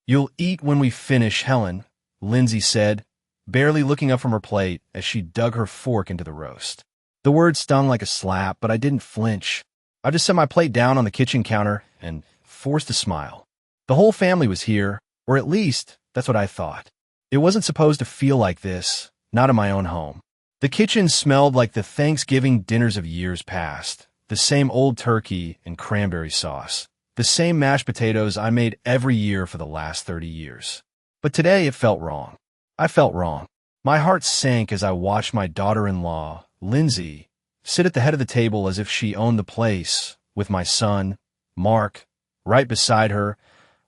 You'll eat when we finish, Helen, Lindsay said, barely looking up from her plate as she dug her fork into the roast. The word stung like a slap, but I didn't flinch. I just set my plate down on the kitchen counter and forced a smile. The whole family was here, or at least that's what I thought. It wasn't supposed to feel like this, not in my own home. The kitchen smelled like the Thanksgiving dinners of years past, the same old turkey and cranberry sauce, the same mashed potatoes I made every year for the last 30 years. But today it felt wrong. I felt wrong. My heart sank as I watched my daughter-in-law, Lindsay, sit at the head of the table as if she owned the place, with my son, Mark, right beside her,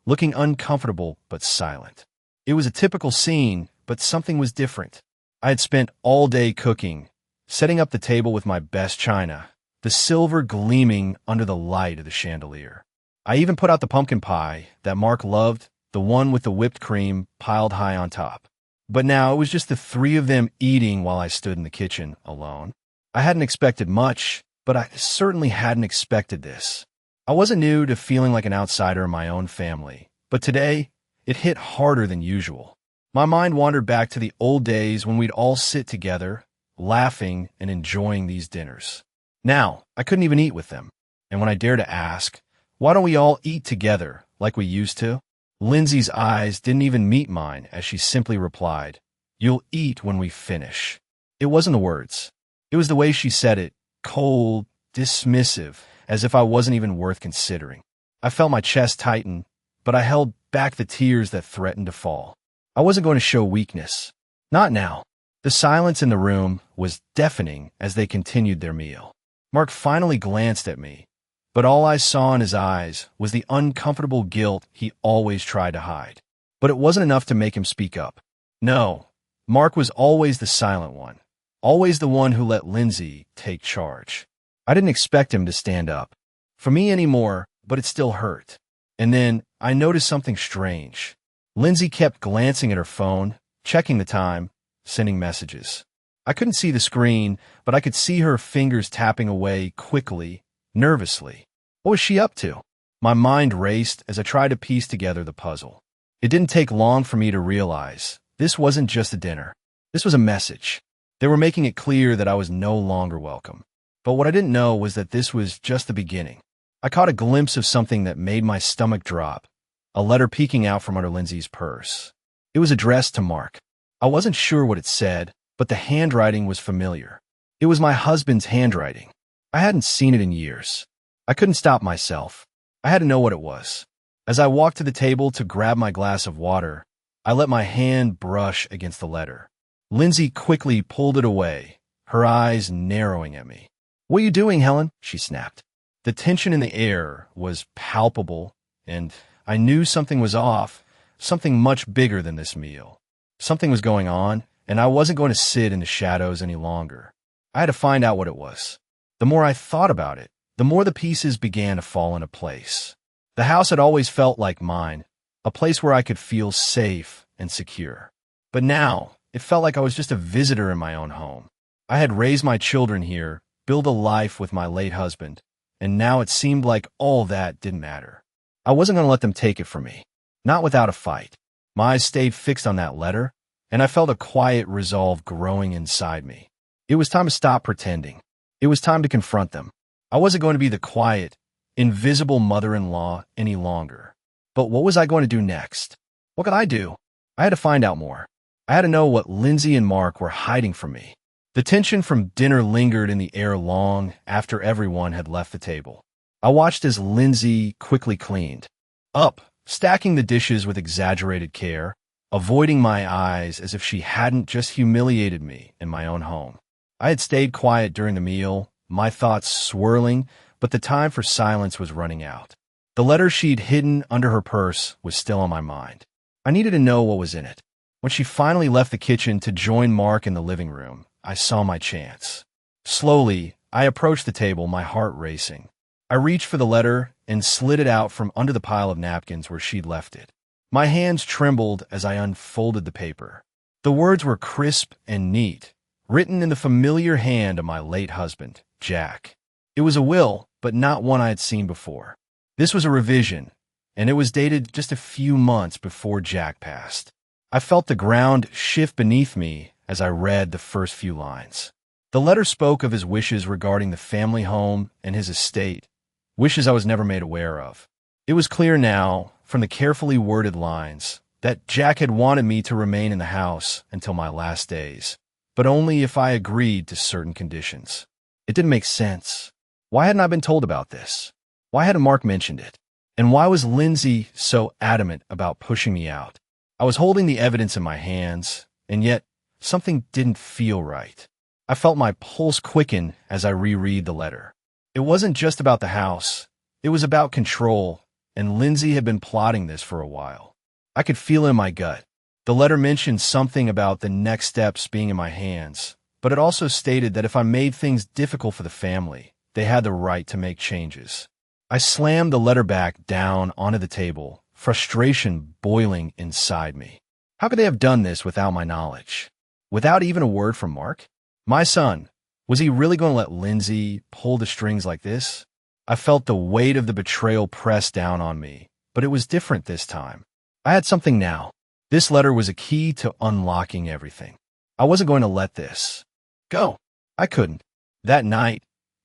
looking uncomfortable but silent. It was a typical scene, but something was different. I had spent all day cooking, setting up the table with my best china, the silver gleaming under the light of the chandelier. I even put out the pumpkin pie that Mark loved, the one with the whipped cream piled high on top. But now it was just the three of them eating while I stood in the kitchen, alone. I hadn't expected much, but I certainly hadn't expected this. I wasn't new to feeling like an outsider in my own family, but today, it hit harder than usual. My mind wandered back to the old days when we'd all sit together, laughing and enjoying these dinners. Now, I couldn't even eat with them. And when I dared to ask, why don't we all eat together like we used to? Lindsay's eyes didn't even meet mine as she simply replied, "You'll eat when we finish." It wasn't the words. It was the way she said it, cold, dismissive, as if I wasn't even worth considering. I felt my chest tighten, but I held back the tears that threatened to fall. I wasn't going to show weakness. Not now. The silence in the room was deafening as they continued their meal. Mark finally glanced at me, but all I saw in his eyes was the uncomfortable guilt he always tried to hide. But it wasn't enough to make him speak up. No, Mark was always the silent one, always the one who let Lindsay take charge. I didn't expect him to stand up for me anymore, but it still hurt. And then I noticed something strange. Lindsay kept glancing at her phone, checking the time, sending messages. I couldn't see the screen, but I could see her fingers tapping away quickly, nervously. What was she up to? My mind raced as I tried to piece together the puzzle. It didn't take long for me to realize this wasn't just a dinner. This was a message. They were making it clear that I was no longer welcome. But what I didn't know was that this was just the beginning. I caught a glimpse of something that made my stomach drop, a letter peeking out from under Lindsay's purse. It was addressed to Mark. I wasn't sure what it said, but the handwriting was familiar. It was my husband's handwriting. I hadn't seen it in years. I couldn't stop myself. I had to know what it was. As I walked to the table to grab my glass of water, I let my hand brush against the letter. Lindsay quickly pulled it away, her eyes narrowing at me. "What are you doing, Helen?" she snapped. The tension in the air was palpable, and I knew something was off, something much bigger than this meal. Something was going on, and I wasn't going to sit in the shadows any longer. I had to find out what it was. The more I thought about it, the more the pieces began to fall into place. The house had always felt like mine, a place where I could feel safe and secure. But now, it felt like I was just a visitor in my own home. I had raised my children here, built a life with my late husband, and now it seemed like all that didn't matter. I wasn't going to let them take it from me, not without a fight. My eyes stayed fixed on that letter, and I felt a quiet resolve growing inside me. It was time to stop pretending. It was time to confront them. I wasn't going to be the quiet, invisible mother-in-law any longer. But what was I going to do next? What could I do? I had to find out more. I had to know what Lindsay and Mark were hiding from me. The tension from dinner lingered in the air long after everyone had left the table. I watched as Lindsay quickly cleaned up, stacking the dishes with exaggerated care, avoiding my eyes as if she hadn't just humiliated me in my own home. I had stayed quiet during the meal, my thoughts swirling, but the time for silence was running out. The letter she'd hidden under her purse was still on my mind. I needed to know what was in it. When she finally left the kitchen to join Mark in the living room, I saw my chance. Slowly, I approached the table, my heart racing. I reached for the letter and slid it out from under the pile of napkins where she'd left it. My hands trembled as I unfolded the paper. The words were crisp and neat, written in the familiar hand of my late husband, Jack. It was a will, but not one I had seen before. This was a revision, and it was dated just a few months before Jack passed. I felt the ground shift beneath me as I read the first few lines. The letter spoke of his wishes regarding the family home and his estate, wishes I was never made aware of. It was clear now, from the carefully worded lines, that Jack had wanted me to remain in the house until my last days, but only if I agreed to certain conditions. It didn't make sense. Why hadn't I been told about this? Why hadn't Mark mentioned it? And why was Lindsay so adamant about pushing me out? I was holding the evidence in my hands, and yet something didn't feel right. I felt my pulse quicken as I reread the letter. It wasn't just about the house. It was about control, and Lindsay had been plotting this for a while. I could feel it in my gut. The letter mentioned something about the next steps being in my hands, but it also stated that if I made things difficult for the family, they had the right to make changes. I slammed the letter back down onto the table, frustration boiling inside me. How could they have done this without my knowledge? Without even a word from Mark? My son, was he really going to let Lindsay pull the strings like this? I felt the weight of the betrayal press down on me, but it was different this time. I had something now. This letter was a key to unlocking everything. I wasn't going to let this go. I couldn't. That night,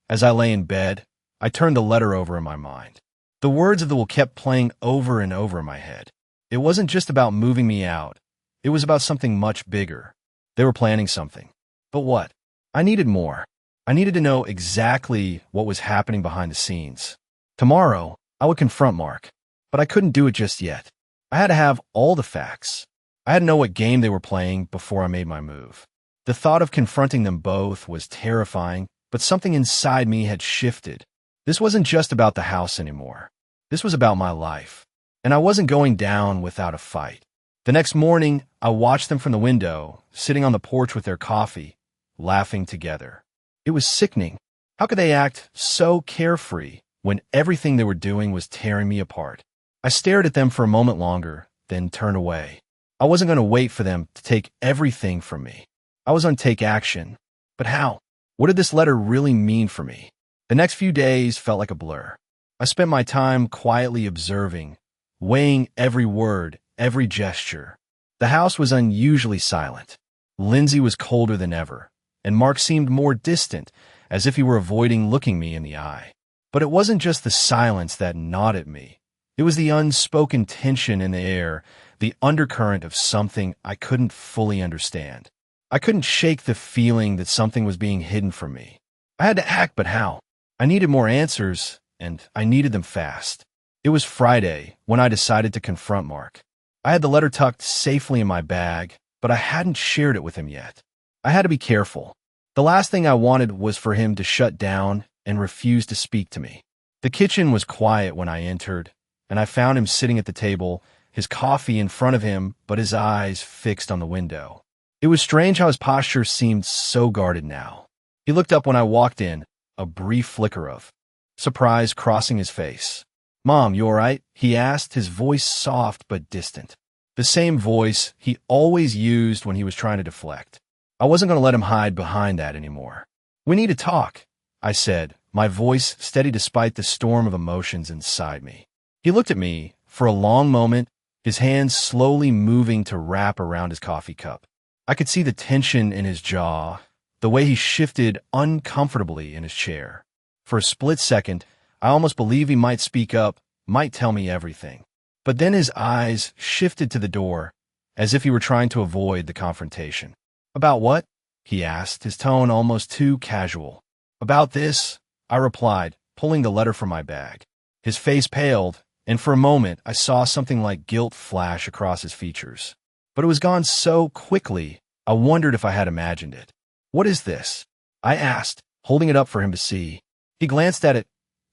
as I lay in bed, I turned the letter over in my mind. The words of the will kept playing over and over in my head. It wasn't just about moving me out. It was about something much bigger. They were planning something. But what? I needed more. I needed to know exactly what was happening behind the scenes. Tomorrow, I would confront Mark, but I couldn't do it just yet. I had to have all the facts. I had to know what game they were playing before I made my move. The thought of confronting them both was terrifying, but something inside me had shifted. This wasn't just about the house anymore. This was about my life, and I wasn't going down without a fight. The next morning, I watched them from the window, sitting on the porch with their coffee, laughing together. It was sickening. How could they act so carefree when everything they were doing was tearing me apart? I stared at them for a moment longer, then turned away. I wasn't going to wait for them to take everything from me. I was going to take action. But how? What did this letter really mean for me? The next few days felt like a blur. I spent my time quietly observing, weighing every word, every gesture. The house was unusually silent. Lindsay was colder than ever, and Mark seemed more distant, as if he were avoiding looking me in the eye. But it wasn't just the silence that gnawed at me. It was the unspoken tension in the air, the undercurrent of something I couldn't fully understand. I couldn't shake the feeling that something was being hidden from me. I had to act, but how? I needed more answers, and I needed them fast. It was Friday when I decided to confront Mark. I had the letter tucked safely in my bag, but I hadn't shared it with him yet. I had to be careful. The last thing I wanted was for him to shut down and refuse to speak to me. The kitchen was quiet when I entered, and I found him sitting at the table, his coffee in front of him, but his eyes fixed on the window. It was strange how his posture seemed so guarded now. He looked up when I walked in, a brief flicker of surprise crossing his face. "Mom, you all right?" he asked, his voice soft but distant. The same voice he always used when he was trying to deflect. I wasn't going to let him hide behind that anymore. "We need to talk," I said, my voice steady despite the storm of emotions inside me. He looked at me for a long moment, his hands slowly moving to wrap around his coffee cup. I could see the tension in his jaw, the way he shifted uncomfortably in his chair. For a split second, I almost believed he might speak up, might tell me everything. But then his eyes shifted to the door, as if he were trying to avoid the confrontation. "About what?" he asked, his tone almost too casual. "About this," I replied, pulling the letter from my bag. His face paled, and for a moment I saw something like guilt flash across his features. But it was gone so quickly, I wondered if I had imagined it. "What is this?" I asked, holding it up for him to see. He glanced at it,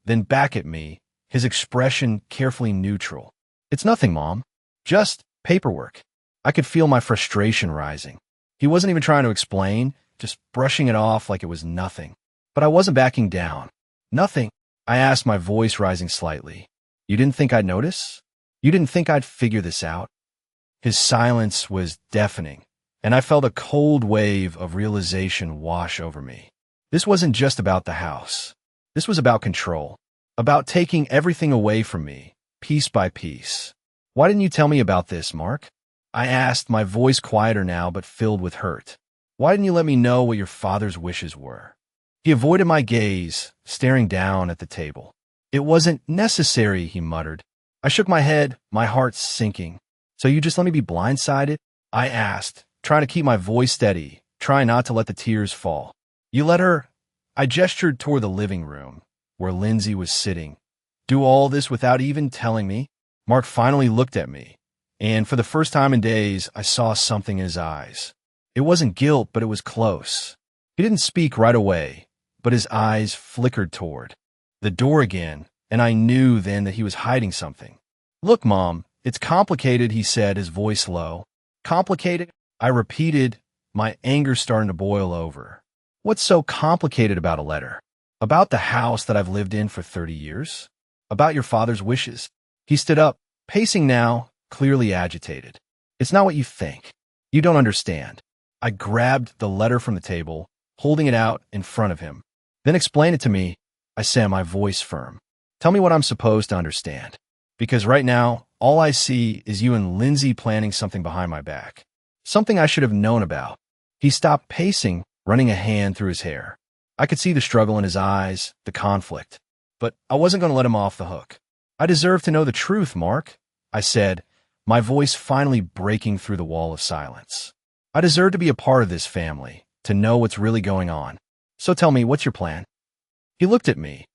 then back at me, his expression carefully neutral. "It's nothing, Mom. Just paperwork." I could feel my frustration rising. He wasn't even trying to explain, just brushing it off like it was nothing. But I wasn't backing down. "Nothing?" I asked, my voice rising slightly. "You didn't think I'd notice? You didn't think I'd figure this out?" His silence was deafening, and I felt a cold wave of realization wash over me. This wasn't just about the house. This was about control, about taking everything away from me, piece by piece. Why didn't you tell me about this, Mark? I asked, my voice quieter now but filled with hurt. Why didn't you let me know what your father's wishes were? He avoided my gaze, staring down at the table. It wasn't necessary, he muttered. I shook my head, my heart sinking. So you just let me be blindsided? I asked, trying to keep my voice steady, trying not to let the tears fall. You let her... I gestured toward the living room, where Lindsay was sitting. Do all this without even telling me? Mark finally looked at me, and for the first time in days, I saw something in his eyes. It wasn't guilt, but it was close. He didn't speak right away, but his eyes flickered toward the door again, and I knew then that he was hiding something. Look, Mom, it's complicated, he said, his voice low. Complicated? I repeated, my anger starting to boil over. What's so complicated about a letter? About the house that I've lived in for 30 years? About your father's wishes? He stood up, pacing now, clearly agitated. It's not what you think. You don't understand. I grabbed the letter from the table, holding it out in front of him. Then explain it to me, I said, my voice firm. Tell me what I'm supposed to understand. Because right now, all I see is you and Lindsay planning something behind my back. Something I should have known about. He stopped pacing, running a hand through his hair. I could see the struggle in his eyes, the conflict. But I wasn't going to let him off the hook. I deserve to know the truth, Mark, I said, my voice finally breaking through the wall of silence. I deserve to be a part of this family, to know what's really going on. So tell me, what's your plan? He looked at me,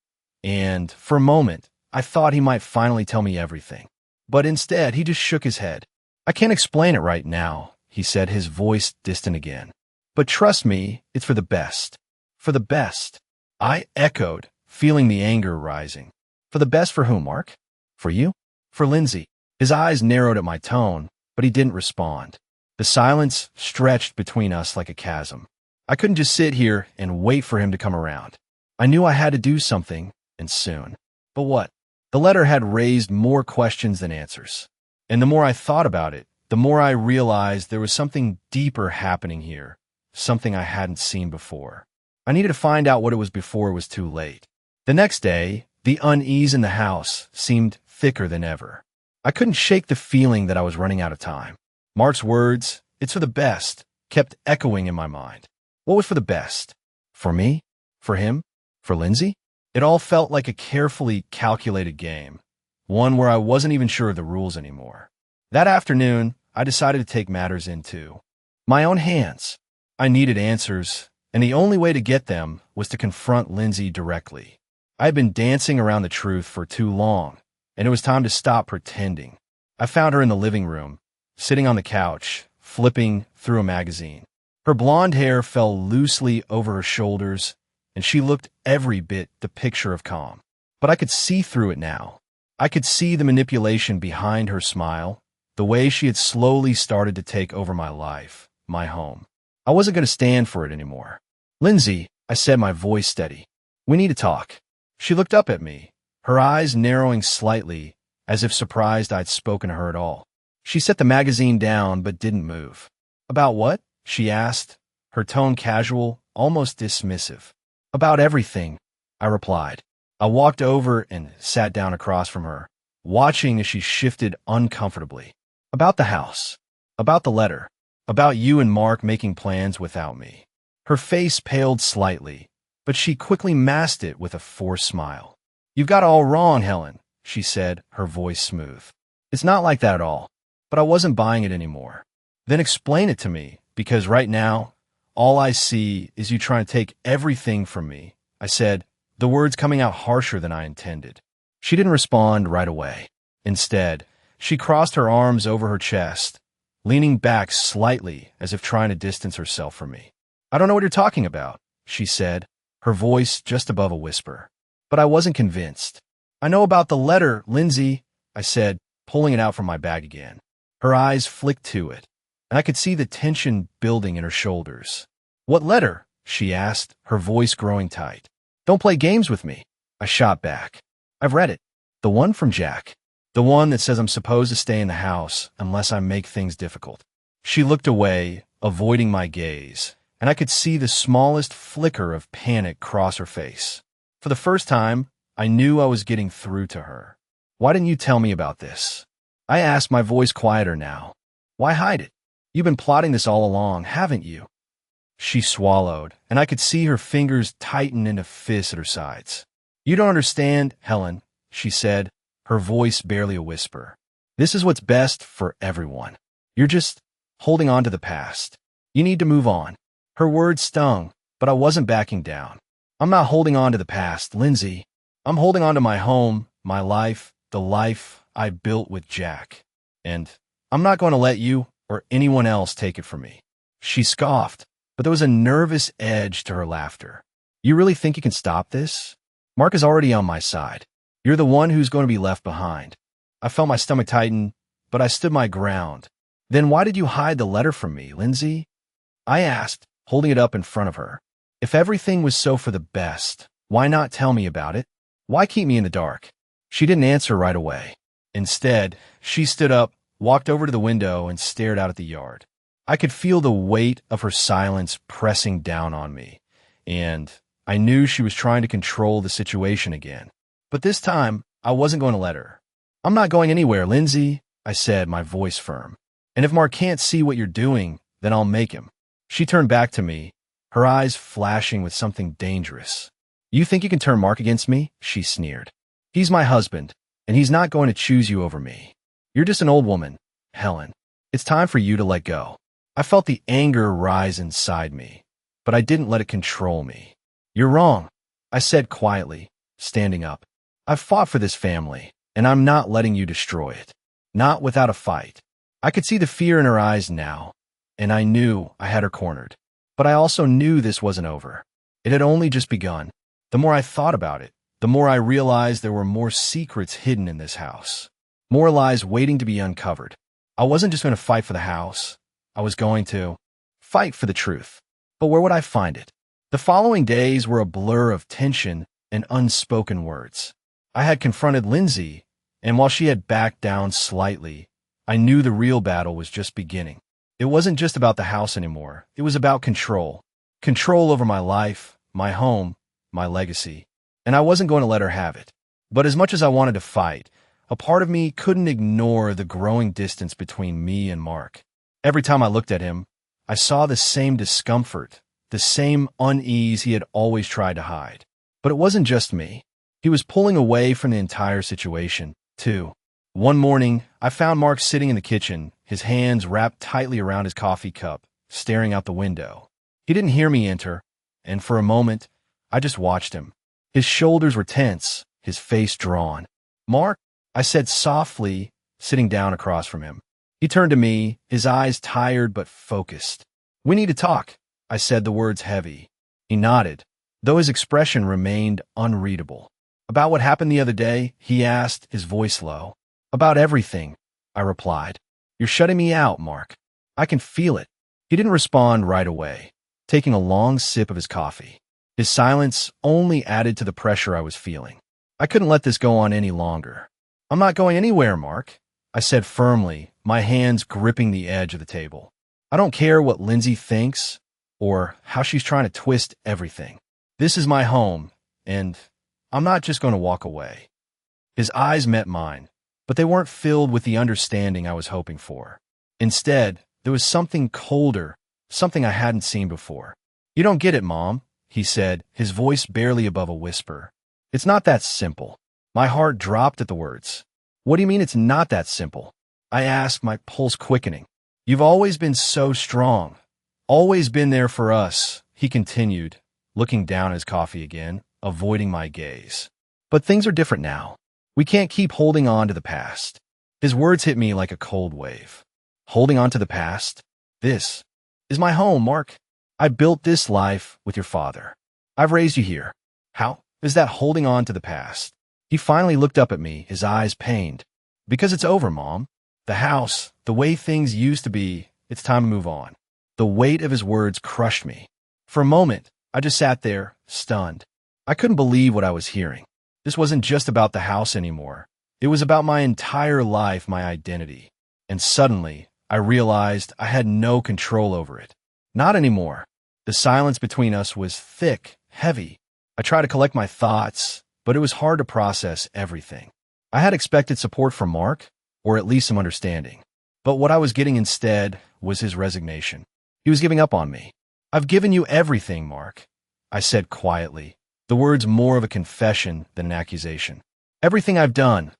and for a moment, I thought he might finally tell me everything. But instead, he just shook his head. I can't explain it right now, he said, his voice distant again. But trust me, it's for the best. For the best. I echoed, feeling the anger rising. For the best for whom, Mark? For you? For Lindsay. His eyes narrowed at my tone, but he didn't respond. The silence stretched between us like a chasm. I couldn't just sit here and wait for him to come around. I knew I had to do something, and soon. But what? The letter had raised more questions than answers. And the more I thought about it, the more I realized there was something deeper happening here, something I hadn't seen before. I needed to find out what it was before it was too late. The next day, the unease in the house seemed thicker than ever. I couldn't shake the feeling that I was running out of time. Mark's words, "It's for the best," kept echoing in my mind. What was for the best? For me? For him? For Lindsay? It all felt like a carefully calculated game, one where I wasn't even sure of the rules anymore. That afternoon, I decided to take matters into my own hands. I needed answers, and the only way to get them was to confront Lindsay directly. I had been dancing around the truth for too long, and it was time to stop pretending. I found her in the living room, sitting on the couch, flipping through a magazine. Her blonde hair fell loosely over her shoulders, and she looked every bit the picture of calm. But I could see through it now. I could see the manipulation behind her smile, the way she had slowly started to take over my life, my home. I wasn't going to stand for it anymore. "Lindsay," I said, my voice steady, "we need to talk." She looked up at me, her eyes narrowing slightly, as if surprised I'd spoken to her at all. She set the magazine down but didn't move. "About what?" she asked, her tone casual, almost dismissive. "About everything," I replied. I walked over and sat down across from her, watching as she shifted uncomfortably. "About the house. About the letter. About you and Mark making plans without me." Her face paled slightly, but she quickly masked it with a forced smile. "You've got it all wrong, Helen," she said, her voice smooth. "It's not like that at all." But I wasn't buying it anymore. "Then explain it to me, because right now, all I see is you trying to take everything from me," I said, the words coming out harsher than I intended. She didn't respond right away. Instead, she crossed her arms over her chest, leaning back slightly as if trying to distance herself from me. "I don't know what you're talking about," she said, her voice just above a whisper. But I wasn't convinced. "I know about the letter, Lindsay," I said, pulling it out from my bag again. Her eyes flicked to it, and I could see the tension building in her shoulders. "What letter?" she asked, her voice growing tight. "Don't play games with me," I shot back. "I've read it. The one from Jack. The one that says I'm supposed to stay in the house unless I make things difficult." She looked away, avoiding my gaze, and I could see the smallest flicker of panic cross her face. For the first time, I knew I was getting through to her. Why didn't you tell me about this? I asked, my voice quieter now. Why hide it? You've been plotting this all along, haven't you? She swallowed, and I could see her fingers tighten into fists at her sides. You don't understand, Helen, she said, her voice barely a whisper. This is what's best for everyone. You're just holding on to the past. You need to move on. Her words stung, but I wasn't backing down. I'm not holding on to the past, Lindsay. I'm holding on to my home, my life, the life I built with Jack. And I'm not going to let you or anyone else take it from me. She scoffed, but there was a nervous edge to her laughter. You really think you can stop this? Mark is already on my side. You're the one who's going to be left behind. I felt my stomach tighten, but I stood my ground. Then why did you hide the letter from me, Lindsay? I asked, holding it up in front of her. If everything was so for the best, why not tell me about it? Why keep me in the dark? She didn't answer right away. Instead, she stood up, walked over to the window, and stared out at the yard. I could feel the weight of her silence pressing down on me, and I knew she was trying to control the situation again. But this time, I wasn't going to let her. I'm not going anywhere, Lindsay, I said, my voice firm. And if Mark can't see what you're doing, then I'll make him. She turned back to me, her eyes flashing with something dangerous. You think you can turn Mark against me? She sneered. He's my husband, and he's not going to choose you over me. You're just an old woman, Helen. It's time for you to let go. I felt the anger rise inside me, but I didn't let it control me. You're wrong, I said quietly, standing up. I've fought for this family, and I'm not letting you destroy it. Not without a fight. I could see the fear in her eyes now, and I knew I had her cornered. But I also knew this wasn't over. It had only just begun. The more I thought about it, the more I realized there were more secrets hidden in this house. More lies waiting to be uncovered. I wasn't just going to fight for the house. I was going to fight for the truth. But where would I find it? The following days were a blur of tension and unspoken words. I had confronted Lindsay, and while she had backed down slightly, I knew the real battle was just beginning. It wasn't just about the house anymore. It was about control. Control over my life, my home, my legacy. And I wasn't going to let her have it. But as much as I wanted to fight, a part of me couldn't ignore the growing distance between me and Mark. Every time I looked at him, I saw the same discomfort, the same unease he had always tried to hide. But it wasn't just me. He was pulling away from the entire situation, too. One morning, I found Mark sitting in the kitchen, his hands wrapped tightly around his coffee cup, staring out the window. He didn't hear me enter, and for a moment, I just watched him. His shoulders were tense, his face drawn. Mark, I said softly, sitting down across from him. He turned to me, his eyes tired but focused. We need to talk, I said, the words heavy. He nodded, though his expression remained unreadable. About what happened the other day, he asked, his voice low. About everything, I replied. You're shutting me out, Mark. I can feel it. He didn't respond right away, taking a long sip of his coffee. His silence only added to the pressure I was feeling. I couldn't let this go on any longer. I'm not going anywhere, Mark, I said firmly, my hands gripping the edge of the table. I don't care what Lindsay thinks or how she's trying to twist everything. This is my home, and I'm not just going to walk away. His eyes met mine, but they weren't filled with the understanding I was hoping for. Instead, there was something colder, something I hadn't seen before. You don't get it, Mom, he said, his voice barely above a whisper. It's not that simple. My heart dropped at the words. What do you mean it's not that simple? I asked, my pulse quickening. You've always been so strong. Always been there for us, he continued, looking down at his coffee again, avoiding my gaze. But things are different now. We can't keep holding on to the past. His words hit me like a cold wave. Holding on to the past? This is my home, Mark. I built this life with your father. I've raised you here. How is that holding on to the past? He finally looked up at me, his eyes pained. Because it's over, Mom. The house, the way things used to be, it's time to move on. The weight of his words crushed me. For a moment, I just sat there, stunned. I couldn't believe what I was hearing. This wasn't just about the house anymore. It was about my entire life, my identity. And suddenly, I realized I had no control over it. Not anymore. The silence between us was thick, heavy. I tried to collect my thoughts, but it was hard to process everything. I had expected support from Mark, or at least some understanding. But what I was getting instead was his resignation. He was giving up on me. "I've given you everything, Mark," I said quietly, the words more of a confession than an accusation. "Everything I've done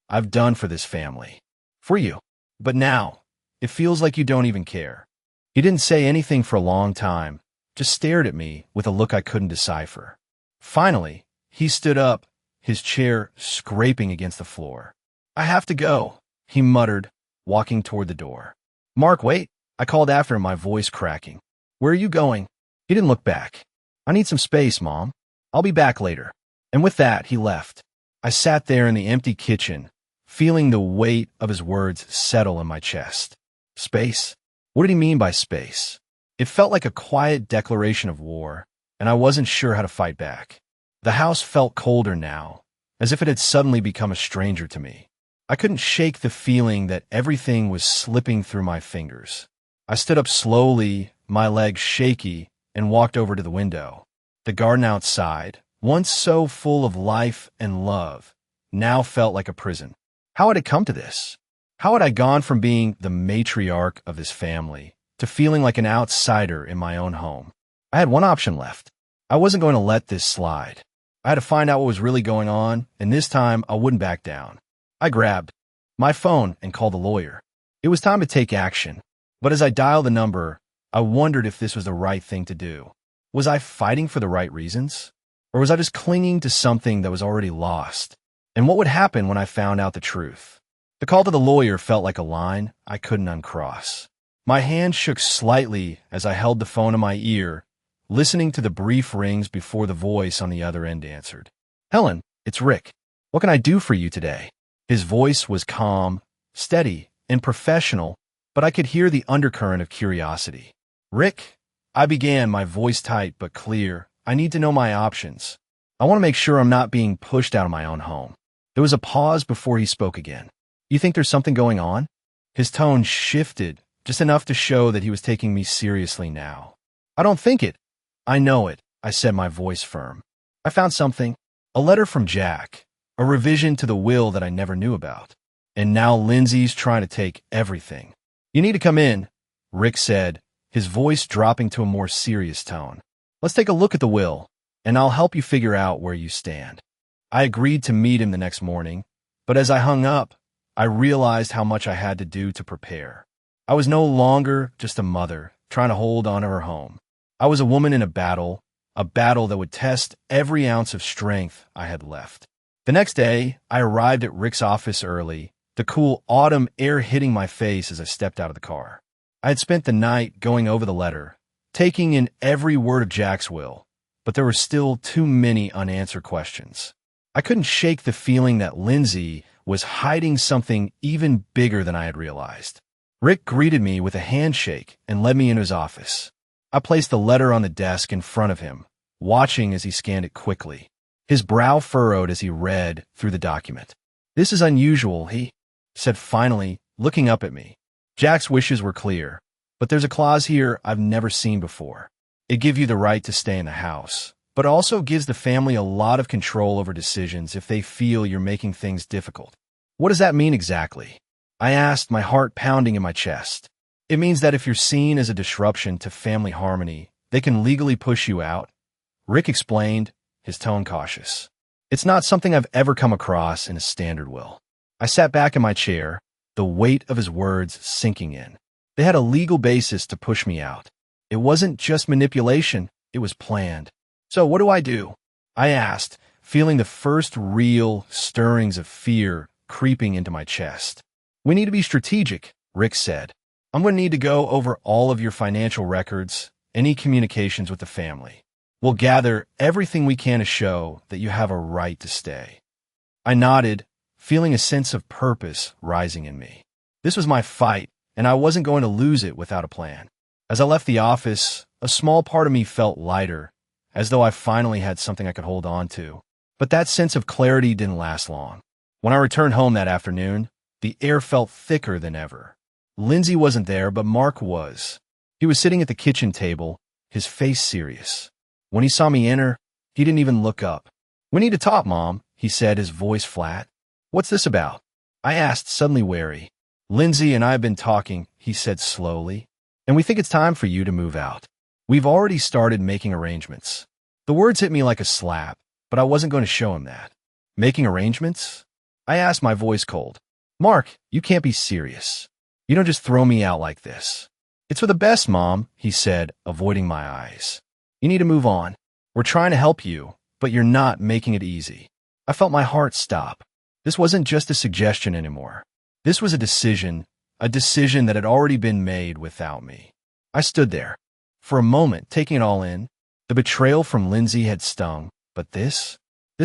for this family. For you. But now, it feels like you don't even care." He didn't say anything for a long time, just stared at me with a look I couldn't decipher. Finally, he stood up, his chair scraping against the floor. "I have to go," he muttered, walking toward the door. "Mark, wait," I called after him, my voice cracking. "Where are you going?" He didn't look back. "I need some space, Mom. I'll be back later." And with that, he left. I sat there in the empty kitchen, feeling the weight of his words settle in my chest. Space? What did he mean by space? It felt like a quiet declaration of war, and I wasn't sure how to fight back. The house felt colder now, as if it had suddenly become a stranger to me. I couldn't shake the feeling that everything was slipping through my fingers. I stood up slowly, my legs shaky, and walked over to the window. The garden outside, once so full of life and love, now felt like a prison. How had it come to this? How had I gone from being the matriarch of this family to feeling like an outsider in my own home? I had one option left. I wasn't going to let this slide. I had to find out what was really going on, and this time I wouldn't back down. I grabbed my phone and called the lawyer. It was time to take action, but as I dialed the number, I wondered if this was the right thing to do. Was I fighting for the right reasons? Or was I just clinging to something that was already lost? And what would happen when I found out the truth? The call to the lawyer felt like a line I couldn't uncross. My hand shook slightly as I held the phone in my ear, listening to the brief rings before the voice on the other end answered. "Helen, it's Rick. What can I do for you today?" His voice was calm, steady, and professional, but I could hear the undercurrent of curiosity. "Rick," I began, my voice tight but clear, "I need to know my options. I want to make sure I'm not being pushed out of my own home." There was a pause before he spoke again. "You think there's something going on?" His tone shifted, just enough to show that he was taking me seriously now. "I don't think it. I know it," I said, my voice firm. "I found something. A letter from Jack. A revision to the will that I never knew about. And now Lindsay's trying to take everything." "You need to come in," Rick said, his voice dropping to a more serious tone. "Let's take a look at the will, and I'll help you figure out where you stand." I agreed to meet him the next morning, but as I hung up, I realized how much I had to do to prepare. I was no longer just a mother trying to hold on to her home. I was a woman in a battle that would test every ounce of strength I had left. The next day, I arrived at Rick's office early, the cool autumn air hitting my face as I stepped out of the car. I had spent the night going over the letter, taking in every word of Jack's will, but there were still too many unanswered questions. I couldn't shake the feeling that Lindsay was hiding something even bigger than I had realized. Rick greeted me with a handshake and led me into his office. I placed the letter on the desk in front of him, watching as he scanned it quickly. His brow furrowed as he read through the document. "This is unusual," he said finally, looking up at me. "Jack's wishes were clear, but there's a clause here I've never seen before. It gives you the right to stay in the house, but also gives the family a lot of control over decisions if they feel you're making things difficult." "What does that mean exactly?" I asked, my heart pounding in my chest. "It means that if you're seen as a disruption to family harmony, they can legally push you out," Rick explained, his tone cautious. "It's not something I've ever come across in a standard will." I sat back in my chair, the weight of his words sinking in. They had a legal basis to push me out. It wasn't just manipulation, it was planned. "So what do I do?" I asked, feeling the first real stirrings of fear creeping into my chest. "We need to be strategic," Rick said. "I'm going to need to go over all of your financial records, any communications with the family. We'll gather everything we can to show that you have a right to stay." I nodded, feeling a sense of purpose rising in me. This was my fight, and I wasn't going to lose it without a plan. As I left the office, a small part of me felt lighter, as though I finally had something I could hold on to. But that sense of clarity didn't last long. When I returned home that afternoon, the air felt thicker than ever. Lindsay wasn't there, but Mark was. He was sitting at the kitchen table, his face serious. When he saw me enter, he didn't even look up. "We need to talk, Mom," he said, his voice flat. "What's this about?" I asked, suddenly wary. Lindsay and I have been talking, he said slowly, and we think it's time for you to move out. We've already started making arrangements. The words hit me like a slap, but I wasn't going to show him that. Making arrangements? I asked, my voice cold. Mark, you can't be serious. You don't just throw me out like this. It's for the best, Mom, he said, avoiding my eyes. You need to move on. We're trying to help you, but you're not making it easy. I felt my heart stop. This wasn't just a suggestion anymore. This was a decision that had already been made without me. I stood there, for a moment, taking it all in. The betrayal from Lindsay had stung, but this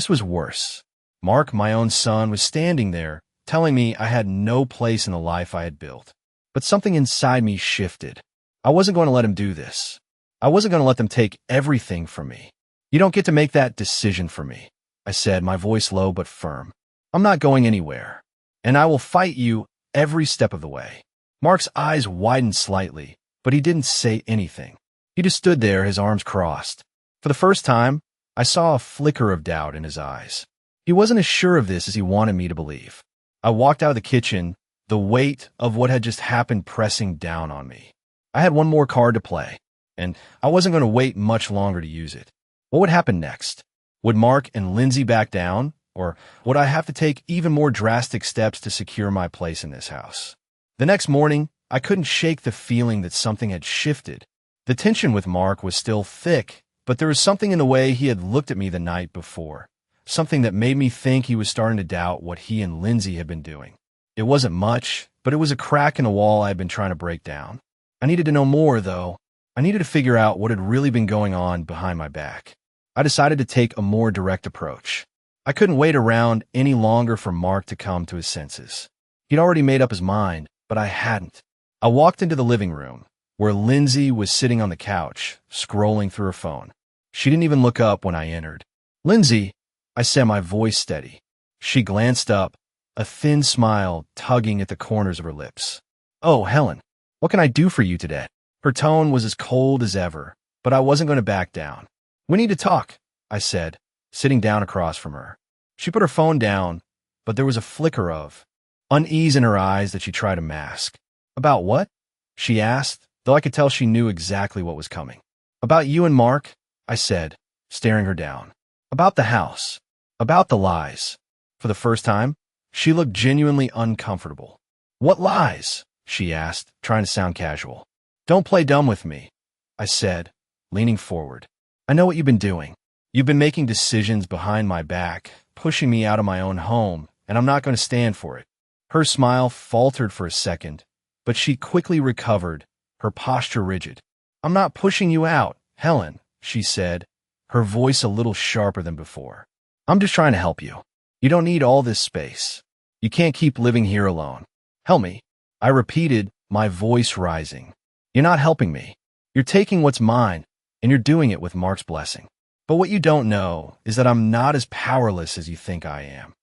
was worse. Mark, my own son, was standing there, telling me I had no place in the life I had built. But something inside me shifted. I wasn't going to let him do this. I wasn't going to let them take everything from me. You don't get to make that decision for me, I said, my voice low but firm. I'm not going anywhere, and I will fight you every step of the way. Mark's eyes widened slightly, but he didn't say anything. He just stood there, his arms crossed. For the first time, I saw a flicker of doubt in his eyes. He wasn't as sure of this as he wanted me to believe. I walked out of the kitchen, the weight of what had just happened pressing down on me. I had one more card to play, and I wasn't going to wait much longer to use it. What would happen next? Would Mark and Lindsay back down, or would I have to take even more drastic steps to secure my place in this house? The next morning, I couldn't shake the feeling that something had shifted. The tension with Mark was still thick, but there was something in the way he had looked at me the night before, something that made me think he was starting to doubt what he and Lindsay had been doing. It wasn't much, but it was a crack in the wall I had been trying to break down. I needed to know more, though. I needed to figure out what had really been going on behind my back. I decided to take a more direct approach. I couldn't wait around any longer for Mark to come to his senses. He'd already made up his mind, but I hadn't. I walked into the living room, where Lindsay was sitting on the couch, scrolling through her phone. She didn't even look up when I entered. Lindsay, I said, my voice steady. She glanced up, a thin smile tugging at the corners of her lips. Oh, Helen, what can I do for you today? Her tone was as cold as ever, but I wasn't going to back down. We need to talk, I said, sitting down across from her. She put her phone down, but there was a flicker of unease in her eyes that she tried to mask. About what? She asked, though I could tell she knew exactly what was coming. About you and Mark, I said, staring her down. About the house. About the lies. For the first time, she looked genuinely uncomfortable. What lies? She asked, trying to sound casual. Don't play dumb with me, I said, leaning forward. I know what you've been doing. You've been making decisions behind my back, pushing me out of my own home, and I'm not going to stand for it. Her smile faltered for a second, but she quickly recovered, her posture rigid. I'm not pushing you out, Helen, she said, her voice a little sharper than before. I'm just trying to help you. You don't need all this space. You can't keep living here alone. Help me, I repeated, my voice rising. You're not helping me. You're taking what's mine, and you're doing it with Mark's blessing. But what you don't know is that I'm not as powerless as you think I am.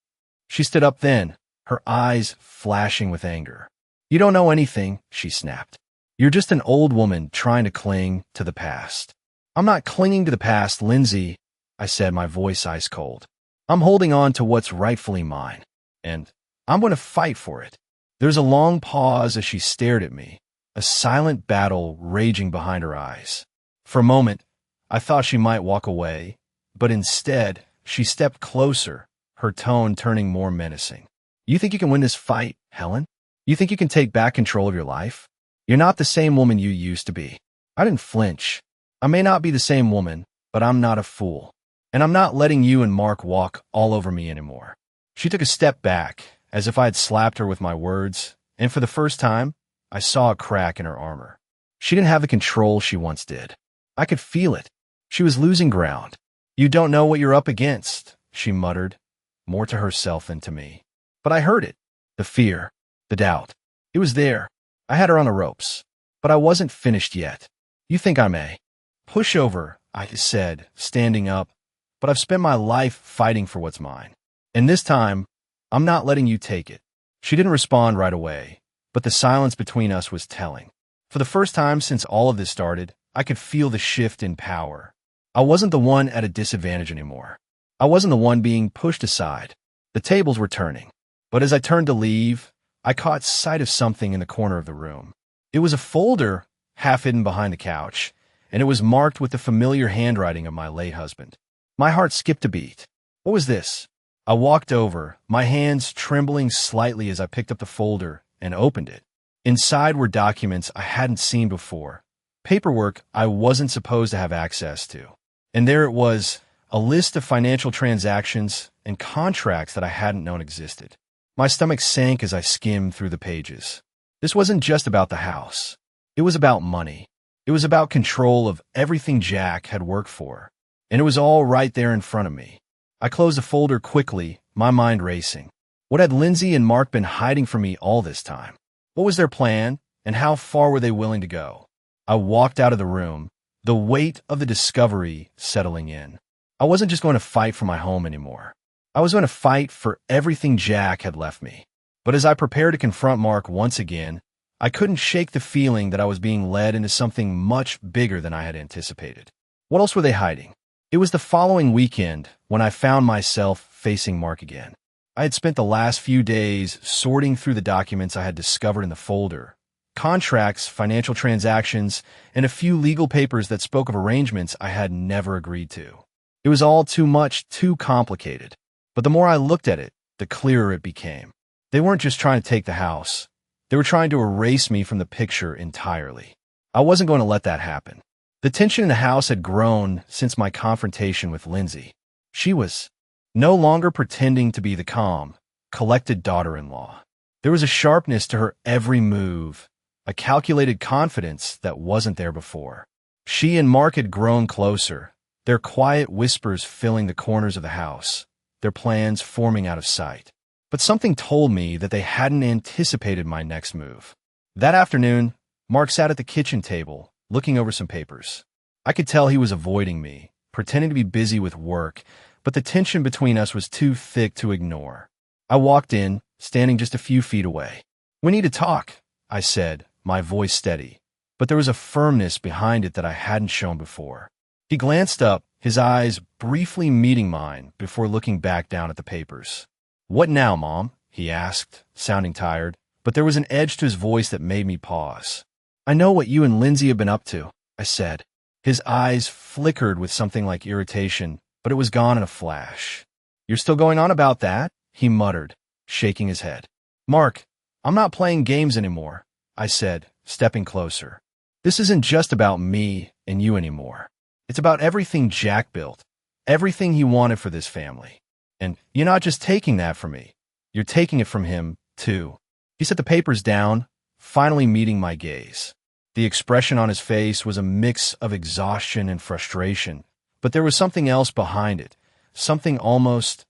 She stood up then, her eyes flashing with anger. You don't know anything, she snapped. You're just an old woman trying to cling to the past. I'm not clinging to the past, Lindsay, I said, my voice ice cold. I'm holding on to what's rightfully mine, and I'm going to fight for it. There's a long pause as she stared at me, a silent battle raging behind her eyes. For a moment, I thought she might walk away, but instead, she stepped closer, her tone turning more menacing. You think you can win this fight, Helen? You think you can take back control of your life? You're not the same woman you used to be. I didn't flinch. I may not be the same woman, but I'm not a fool. And I'm not letting you and Mark walk all over me anymore. She took a step back, as if I had slapped her with my words, and for the first time, I saw a crack in her armor. She didn't have the control she once did. I could feel it. She was losing ground. You don't know what you're up against, she muttered, more to herself than to me. But I heard it. The fear, the doubt. It was there. I had her on the ropes. But I wasn't finished yet. You think I may. Push over, I said, standing up. But I've spent my life fighting for what's mine. And this time, I'm not letting you take it. She didn't respond right away, but the silence between us was telling. For the first time since all of this started, I could feel the shift in power. I wasn't the one at a disadvantage anymore. I wasn't the one being pushed aside. The tables were turning. But as I turned to leave, I caught sight of something in the corner of the room. It was a folder half hidden behind the couch, and it was marked with the familiar handwriting of my late husband. My heart skipped a beat. What was this? I walked over, my hands trembling slightly as I picked up the folder and opened it. Inside were documents I hadn't seen before, paperwork I wasn't supposed to have access to. And there it was, a list of financial transactions and contracts that I hadn't known existed. My stomach sank as I skimmed through the pages. This wasn't just about the house. It was about money. It was about control of everything Jack had worked for. And it was all right there in front of me. I closed the folder quickly, my mind racing. What had Lindsay and Mark been hiding from me all this time? What was their plan, and how far were they willing to go? I walked out of the room, the weight of the discovery settling in. I wasn't just going to fight for my home anymore. I was going to fight for everything Jack had left me. But as I prepared to confront Mark once again, I couldn't shake the feeling that I was being led into something much bigger than I had anticipated. What else were they hiding? It was the following weekend when I found myself facing Mark again. I had spent the last few days sorting through the documents I had discovered in the folder. Contracts, financial transactions, and a few legal papers that spoke of arrangements I had never agreed to. It was all too much, too complicated. But the more I looked at it, the clearer it became. They weren't just trying to take the house. They were trying to erase me from the picture entirely. I wasn't going to let that happen. The tension in the house had grown since my confrontation with Lindsay. She was no longer pretending to be the calm, collected daughter-in-law. There was a sharpness to her every move, a calculated confidence that wasn't there before. She and Mark had grown closer, their quiet whispers filling the corners of the house, their plans forming out of sight. But something told me that they hadn't anticipated my next move. That afternoon, Mark sat at the kitchen table, looking over some papers. I could tell he was avoiding me, pretending to be busy with work, but the tension between us was too thick to ignore. I walked in, standing just a few feet away. "We need to talk," I said, my voice steady, but there was a firmness behind it that I hadn't shown before. He glanced up, his eyes briefly meeting mine before looking back down at the papers. "What now, Mom?" he asked, sounding tired, but there was an edge to his voice that made me pause. "I know what you and Lindsay have been up to," I said. His eyes flickered with something like irritation, but it was gone in a flash. "You're still going on about that?" he muttered, shaking his head. "Mark, I'm not playing games anymore," I said, stepping closer. "This isn't just about me and you anymore. It's about everything Jack built, everything he wanted for this family. And you're not just taking that from me. You're taking it from him, too." He set the papers down, finally meeting my gaze. The expression on his face was a mix of exhaustion and frustration, but there was something else behind it, something almost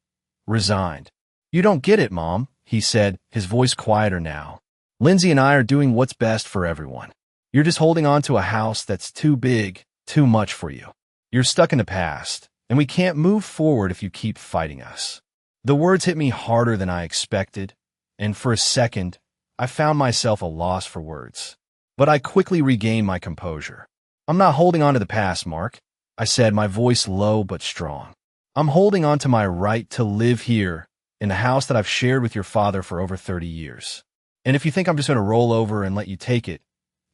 resigned. "You don't get it, Mom," he said, his voice quieter now. "Lindsay and I are doing what's best for everyone. You're just holding on to a house that's too big, too much for you. You're stuck in the past, and we can't move forward if you keep fighting us." The words hit me harder than I expected, and for a second, I found myself a loss for words. But I quickly regained my composure. "I'm not holding on to the past, Mark," I said, my voice low but strong. "I'm holding on to my right to live here in the house that I've shared with your father for over 30 years. And if you think I'm just going to roll over and let you take it,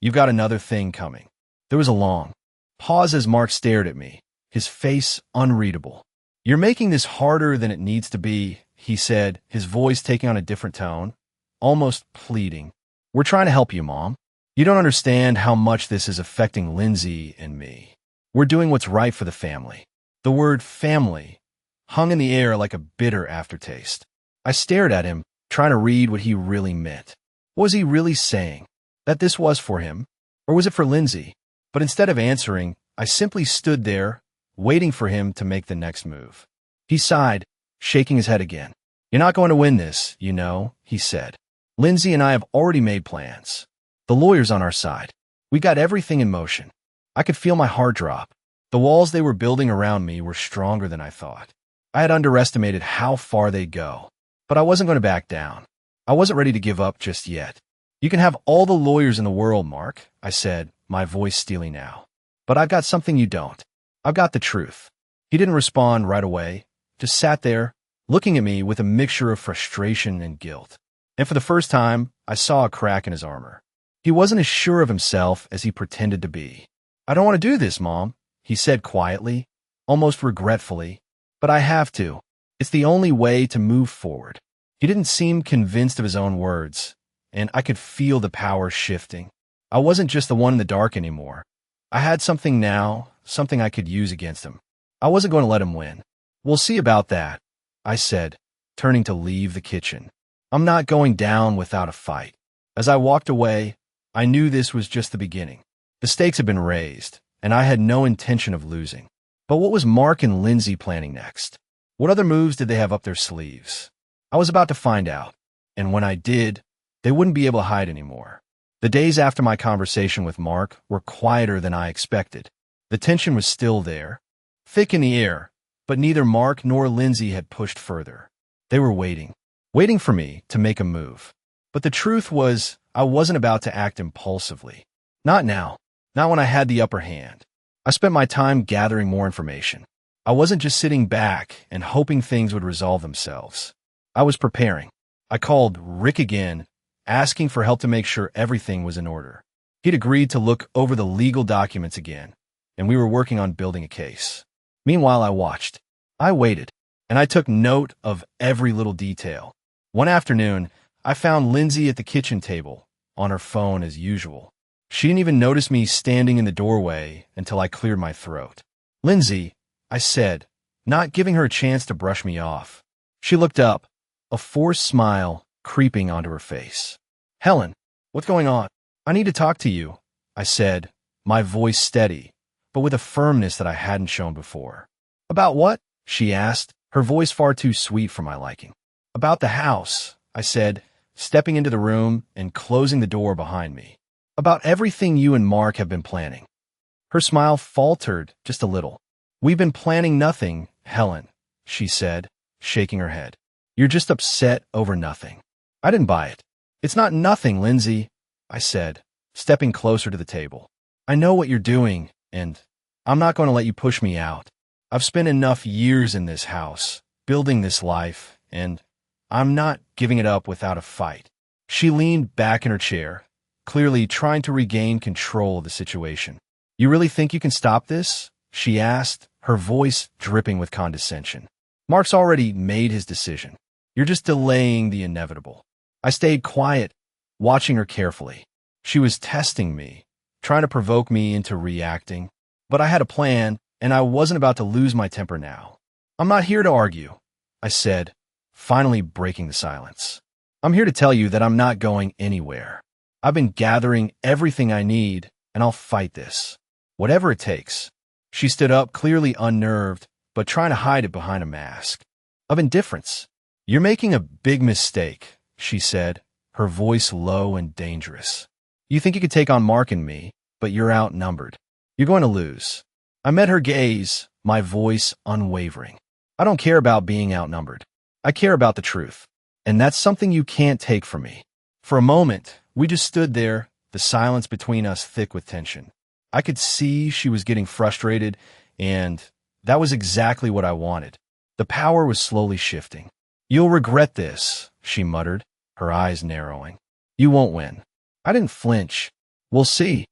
you've got another thing coming." There was a long pause as Mark stared at me, his face unreadable. "You're making this harder than it needs to be," he said, his voice taking on a different tone, almost pleading. "We're trying to help you, Mom. You don't understand how much this is affecting Lindsay and me. We're doing what's right for the family." The word family hung in the air like a bitter aftertaste. I stared at him, trying to read what he really meant. What was he really saying? That this was for him? Or was it for Lindsay? But instead of answering, I simply stood there, waiting for him to make the next move. He sighed, shaking his head again. "You're not going to win this, you know," he said. "Lindsay and I have already made plans. The lawyer's on our side. We got everything in motion." I could feel my heart drop. The walls they were building around me were stronger than I thought. I had underestimated how far they'd go. But I wasn't going to back down. I wasn't ready to give up just yet. "You can have all the lawyers in the world, Mark," I said, my voice steely now. "But I've got something you don't. I've got the truth." He didn't respond right away, just sat there, looking at me with a mixture of frustration and guilt. And for the first time, I saw a crack in his armor. He wasn't as sure of himself as he pretended to be. "I don't want to do this, Mom," he said quietly, almost regretfully, "but I have to. It's the only way to move forward." He didn't seem convinced of his own words, and I could feel the power shifting. I wasn't just the one in the dark anymore. I had something now, something I could use against him. I wasn't going to let him win. "We'll see about that," I said, turning to leave the kitchen. "I'm not going down without a fight." As I walked away, I knew this was just the beginning. The stakes had been raised, and I had no intention of losing. But what was Mark and Lindsay planning next? What other moves did they have up their sleeves? I was about to find out, and when I did, they wouldn't be able to hide anymore. The days after my conversation with Mark were quieter than I expected. The tension was still there, thick in the air, but neither Mark nor Lindsay had pushed further. They were waiting for me to make a move. But the truth was, I wasn't about to act impulsively. Not now, not when I had the upper hand. I spent my time gathering more information. I wasn't just sitting back and hoping things would resolve themselves. I was preparing. I called Rick again, asking for help to make sure everything was in order. He'd agreed to look over the legal documents again, and we were working on building a case. Meanwhile, I watched. I waited, and I took note of every little detail. One afternoon, I found Lindsay at the kitchen table, on her phone as usual. She didn't even notice me standing in the doorway until I cleared my throat. "Lindsay," I said, not giving her a chance to brush me off. She looked up, a forced smile creeping onto her face. "Helen, what's going on?" "I need to talk to you," I said, my voice steady, but with a firmness that I hadn't shown before. "About what?" she asked, her voice far too sweet for my liking. "About the house," I said, stepping into the room and closing the door behind me. "About everything you and Mark have been planning." Her smile faltered just a little. "We've been planning nothing, Helen," she said, shaking her head. "You're just upset over nothing." I didn't buy it. "It's not nothing, Lindsay," I said, stepping closer to the table. "I know what you're doing, and I'm not going to let you push me out. I've spent enough years in this house, building this life, and I'm not giving it up without a fight." She leaned back in her chair, clearly trying to regain control of the situation. "You really think you can stop this?" she asked, her voice dripping with condescension. "Mark's already made his decision. You're just delaying the inevitable." I stayed quiet, watching her carefully. She was testing me, trying to provoke me into reacting. But I had a plan, and I wasn't about to lose my temper now. "I'm not here to argue," I said, finally breaking the silence. "I'm here to tell you that I'm not going anywhere. I've been gathering everything I need, and I'll fight this, whatever it takes." She stood up, clearly unnerved, but trying to hide it behind a mask of indifference. "You're making a big mistake," she said, her voice low and dangerous. "You think you could take on Mark and me, but you're outnumbered. You're going to lose." I met her gaze, my voice unwavering. "I don't care about being outnumbered. I care about the truth, and that's something you can't take from me." For a moment, we just stood there, the silence between us thick with tension. I could see she was getting frustrated, and that was exactly what I wanted. The power was slowly shifting. "You'll regret this," she muttered, her eyes narrowing. "You won't win." I didn't flinch. "We'll see,"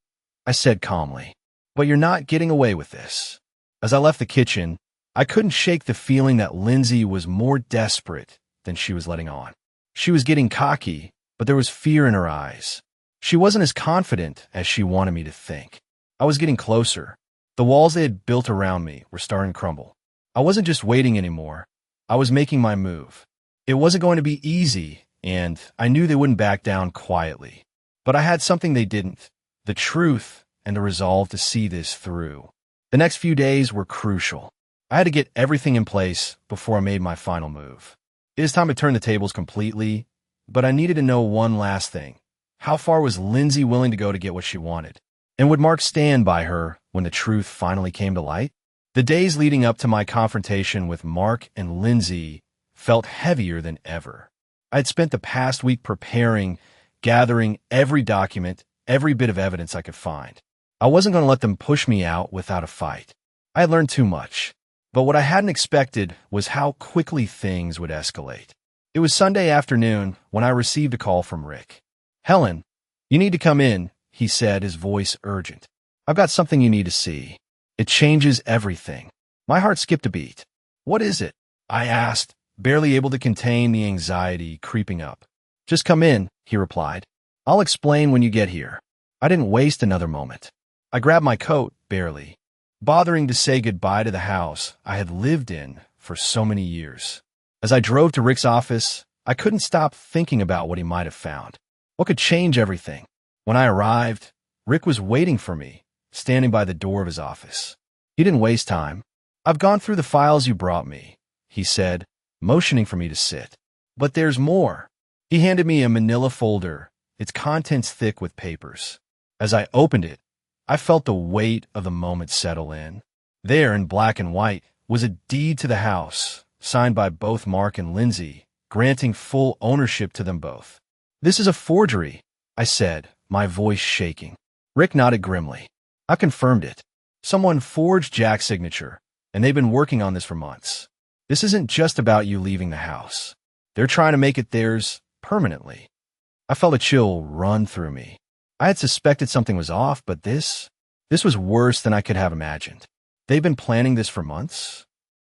I said calmly. "But you're not getting away with this." As I left the kitchen, I couldn't shake the feeling that Lindsay was more desperate than she was letting on. She was getting cocky, but there was fear in her eyes. She wasn't as confident as she wanted me to think. I was getting closer. The walls they had built around me were starting to crumble. I wasn't just waiting anymore. I was making my move. It wasn't going to be easy, and I knew they wouldn't back down quietly. But I had something they didn't: the truth and the resolve to see this through. The next few days were crucial. I had to get everything in place before I made my final move. It was time to turn the tables completely, but I needed to know one last thing. How far was Lindsay willing to go to get what she wanted? And would Mark stand by her when the truth finally came to light? The days leading up to my confrontation with Mark and Lindsay felt heavier than ever. I had spent the past week preparing, gathering every document, every bit of evidence I could find. I wasn't going to let them push me out without a fight. I had learned too much. But what I hadn't expected was how quickly things would escalate. It was Sunday afternoon when I received a call from Rick. "Helen, you need to come in," he said, his voice urgent. "I've got something you need to see. It changes everything." My heart skipped a beat. "What is it?" I asked, barely able to contain the anxiety creeping up. "Just come in," he replied. "I'll explain when you get here." I didn't waste another moment. I grabbed my coat, barely bothering to say goodbye to the house I had lived in for so many years. As I drove to Rick's office, I couldn't stop thinking about what he might have found. What could change everything? When I arrived, Rick was waiting for me, standing by the door of his office. He didn't waste time. "I've gone through the files you brought me," he said, motioning for me to sit. "But there's more." He handed me a manila folder, its contents thick with papers. As I opened it, I felt the weight of the moment settle in. There, in black and white, was a deed to the house, signed by both Mark and Lindsay, granting full ownership to them both. "This is a forgery," I said, my voice shaking. Rick nodded grimly. "I confirmed it. Someone forged Jack's signature, and they've been working on this for months. This isn't just about you leaving the house. They're trying to make it theirs permanently." I felt a chill run through me. I had suspected something was off, but this was worse than I could have imagined. "They've been planning this for months?"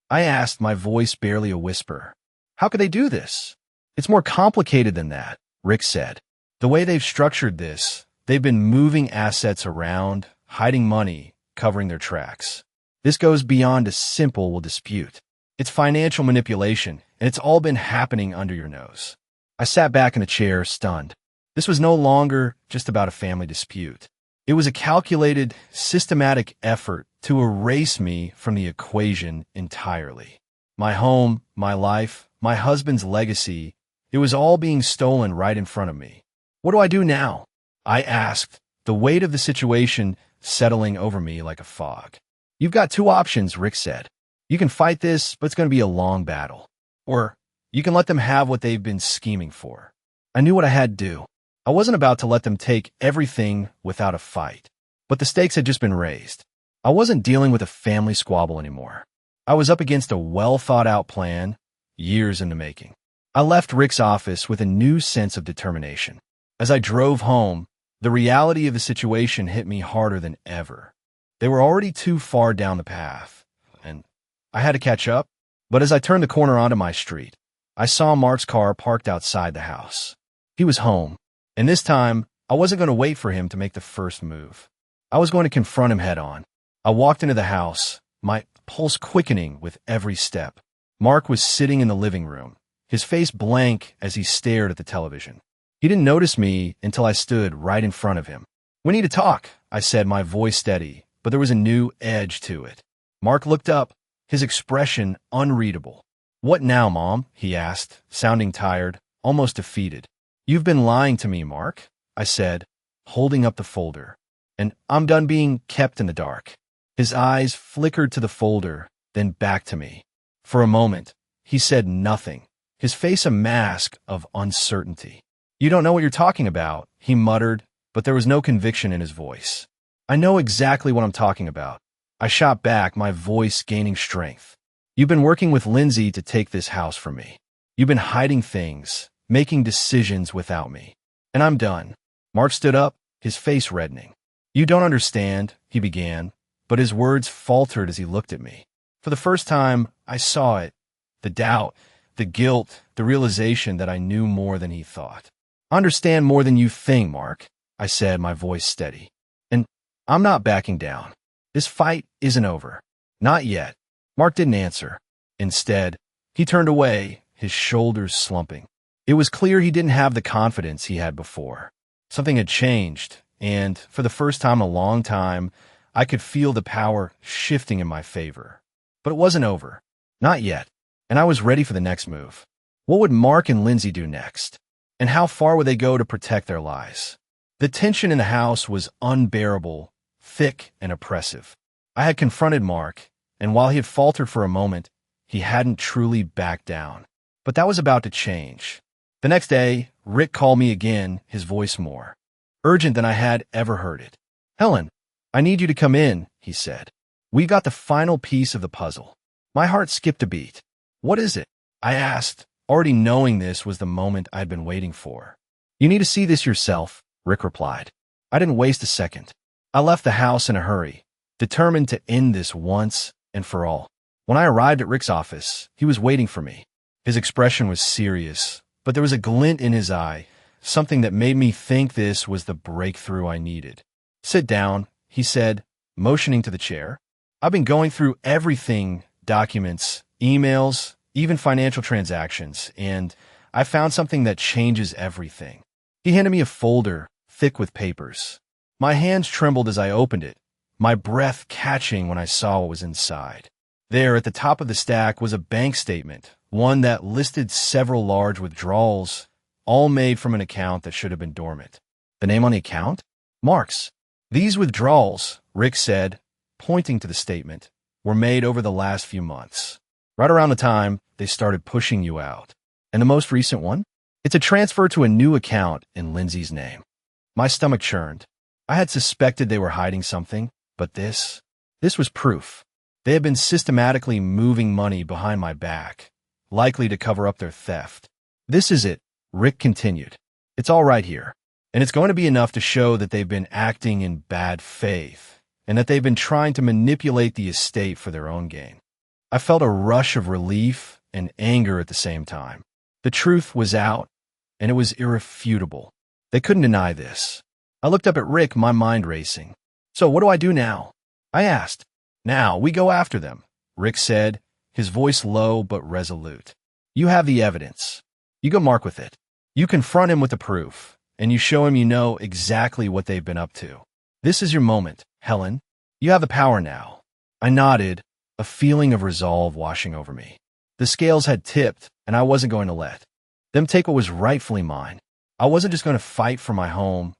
I asked, my voice barely a whisper. "How could they do this?" "It's more complicated than that," Rick said. "The way they've structured this, they've been moving assets around, hiding money, covering their tracks. This goes beyond a simple dispute. It's financial manipulation, and it's all been happening under your nose." I sat back in a chair, stunned. This was no longer just about a family dispute. It was a calculated, systematic effort to erase me from the equation entirely. My home, my life, my husband's legacy, it was all being stolen right in front of me. "What do I do now?" I asked, the weight of the situation settling over me like a fog. "You've got two options," Rick said. "You can fight this, but it's going to be a long battle. Or you can let them have what they've been scheming for." I knew what I had to do. I wasn't about to let them take everything without a fight. But the stakes had just been raised. I wasn't dealing with a family squabble anymore. I was up against a well-thought-out plan, years in the making. I left Rick's office with a new sense of determination. As I drove home, the reality of the situation hit me harder than ever. They were already too far down the path, and I had to catch up. But as I turned the corner onto my street, I saw Mark's car parked outside the house. He was home, and this time, I wasn't going to wait for him to make the first move. I was going to confront him head-on. I walked into the house, my pulse quickening with every step. Mark was sitting in the living room, his face blank as he stared at the television. He didn't notice me until I stood right in front of him. "We need to talk," I said, my voice steady, but there was a new edge to it. Mark looked up, his expression unreadable. "What now, Mom?" he asked, sounding tired, almost defeated. "You've been lying to me, Mark," I said, holding up the folder. "And I'm done being kept in the dark." His eyes flickered to the folder, then back to me. For a moment, he said nothing, his face a mask of uncertainty. "You don't know what you're talking about," he muttered, but there was no conviction in his voice. "I know exactly what I'm talking about." I shot back, my voice gaining strength. "You've been working with Lindsay to take this house from me. You've been hiding things, making decisions without me. And I'm done." Mark stood up, his face reddening. "You don't understand," he began, but his words faltered as he looked at me. For the first time, I saw it, the doubt, the guilt, the realization that I knew more than he thought. "I understand more than you think, Mark," I said, my voice steady. "And I'm not backing down. This fight isn't over. Not yet." Mark didn't answer. Instead, he turned away, his shoulders slumping. It was clear he didn't have the confidence he had before. Something had changed, and for the first time in a long time, I could feel the power shifting in my favor. But it wasn't over. Not yet. And I was ready for the next move. What would Mark and Lindsay do next? And how far would they go to protect their lives? The tension in the house was unbearable, thick and oppressive. I had confronted Mark, and while he had faltered for a moment, he hadn't truly backed down. But that was about to change. The next day, Rick called me again, his voice more urgent than I had ever heard it. "Helen, I need you to come in," he said. "We got the final piece of the puzzle." My heart skipped a beat. What is it? I asked, already knowing this was the moment I'd been waiting for. You need to see this yourself, Rick replied. I didn't waste a second. I left the house in a hurry, determined to end this once and for all. When I arrived at Rick's office, he was waiting for me. His expression was serious, but there was a glint in his eye, something that made me think this was the breakthrough I needed. Sit down, he said, motioning to the chair. I've been going through everything, documents, emails, even financial transactions, and I found something that changes everything. He handed me a folder, thick with papers. My hands trembled as I opened it, my breath catching when I saw what was inside. There, at the top of the stack, was a bank statement, one that listed several large withdrawals, all made from an account that should have been dormant. The name on the account? Mark's. These withdrawals, Rick said, pointing to the statement, were made over the last few months, right around the time they started pushing you out. And the most recent one? It's a transfer to a new account in Lindsay's name. My stomach churned. I had suspected they were hiding something, but this was proof. They had been systematically moving money behind my back, likely to cover up their theft. This is it, Rick continued. It's all right here, and it's going to be enough to show that they've been acting in bad faith, and that they've been trying to manipulate the estate for their own gain. I felt a rush of relief and anger at the same time. The truth was out, and it was irrefutable. They couldn't deny this. I looked up at Rick, my mind racing. So what do I do now? I asked. Now, we go after them, Rick said, his voice low but resolute. You have the evidence. You go Mark with it. You confront him with the proof, and you show him you know exactly what they've been up to. This is your moment, Helen. You have the power now. I nodded, a feeling of resolve washing over me. The scales had tipped, and I wasn't going to let them take what was rightfully mine. I wasn't just going to fight for my home.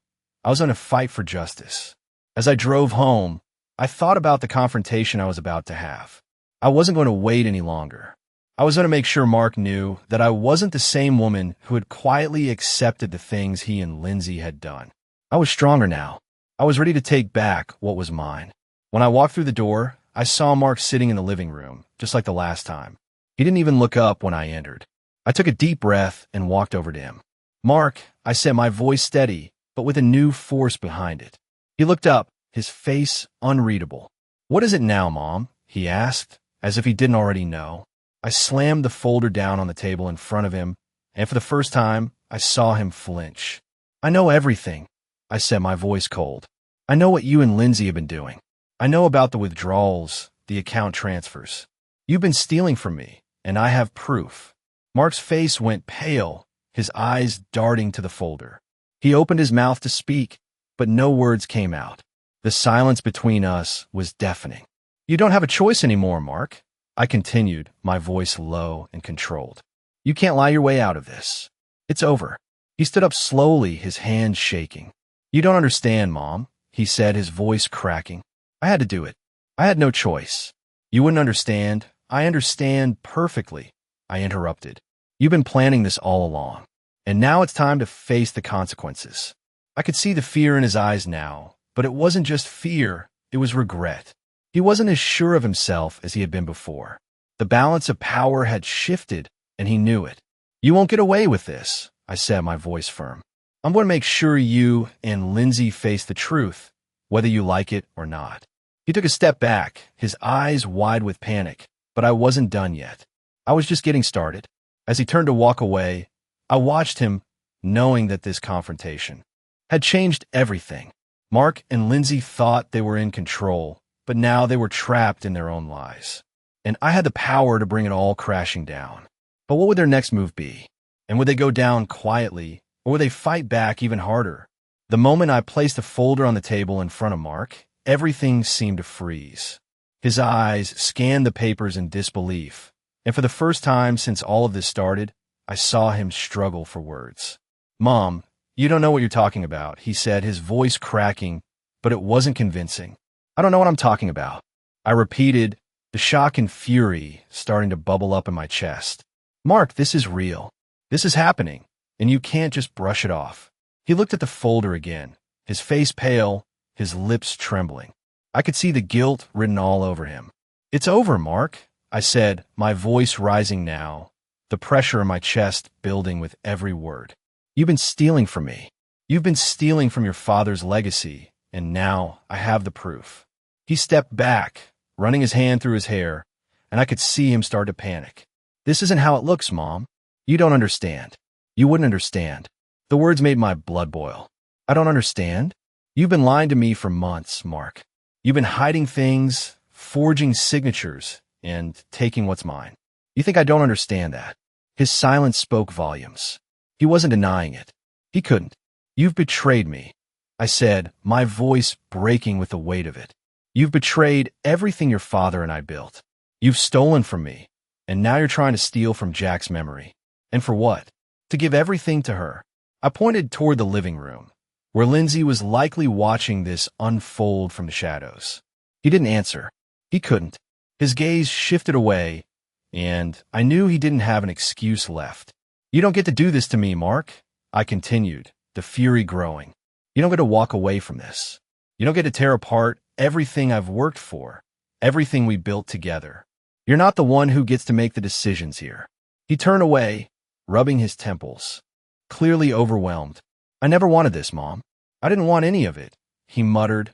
I was going to fight for justice. As I drove home, I thought about the confrontation I was about to have. I wasn't going to wait any longer. I was going to make sure Mark knew that I wasn't the same woman who had quietly accepted the things he and Lindsay had done. I was stronger now. I was ready to take back what was mine. When I walked through the door, I saw Mark sitting in the living room, just like the last time. He didn't even look up when I entered. I took a deep breath and walked over to him. Mark, I said, my voice steady, but with a new force behind it. He looked up, his face unreadable. What is it now, Mom? He asked, as if he didn't already know. I slammed the folder down on the table in front of him, and for the first time, I saw him flinch. I know everything, I said, my voice cold. I know what you and Lindsay have been doing. I know about the withdrawals, the account transfers. You've been stealing from me, and I have proof. Mark's face went pale, his eyes darting to the folder. He opened his mouth to speak, but no words came out. The silence between us was deafening. You don't have a choice anymore, Mark, I continued, my voice low and controlled. You can't lie your way out of this. It's over. He stood up slowly, his hands shaking. You don't understand, Mom, he said, his voice cracking. I had to do it. I had no choice. You wouldn't understand. I understand perfectly, I interrupted. You've been planning this all along, and now it's time to face the consequences. I could see the fear in his eyes now, but it wasn't just fear, it was regret. He wasn't as sure of himself as he had been before. The balance of power had shifted, and he knew it. You won't get away with this, I said, my voice firm. I'm going to make sure you and Lindsay face the truth, whether you like it or not. He took a step back, his eyes wide with panic, but I wasn't done yet. I was just getting started. As he turned to walk away, I watched him, knowing that this confrontation had changed everything. Mark and Lindsay thought they were in control, but now they were trapped in their own lies. And I had the power to bring it all crashing down. But what would their next move be? And would they go down quietly, or would they fight back even harder? The moment I placed the folder on the table in front of Mark, everything seemed to freeze. His eyes scanned the papers in disbelief, and for the first time since all of this started, I saw him struggle for words. Mom, you don't know what you're talking about, he said, his voice cracking, but it wasn't convincing. I don't know what I'm talking about. I repeated, the shock and fury starting to bubble up in my chest. Mark, this is real. This is happening, and you can't just brush it off. He looked at the folder again, his face pale, his lips trembling. I could see the guilt written all over him. It's over, Mark, I said, my voice rising now, the pressure in my chest building with every word. You've been stealing from me. You've been stealing from your father's legacy, and now I have the proof. He stepped back, running his hand through his hair, and I could see him start to panic. This isn't how it looks, Mom. You don't understand. You wouldn't understand. The words made my blood boil. I don't understand? You've been lying to me for months, Mark. You've been hiding things, forging signatures, and taking what's mine. You think I don't understand that? His silence spoke volumes. He wasn't denying it. He couldn't. You've betrayed me, I said, my voice breaking with the weight of it. You've betrayed everything your father and I built. You've stolen from me, and now you're trying to steal from Jack's memory. And for what? To give everything to her. I pointed toward the living room, where Lindsay was likely watching this unfold from the shadows. He didn't answer. He couldn't. His gaze shifted away, and I knew he didn't have an excuse left. You don't get to do this to me, Mark, I continued, the fury growing. You don't get to walk away from this. You don't get to tear apart everything I've worked for, everything we built together. You're not the one who gets to make the decisions here. He turned away, rubbing his temples, clearly overwhelmed. I never wanted this, Mom. I didn't want any of it, he muttered,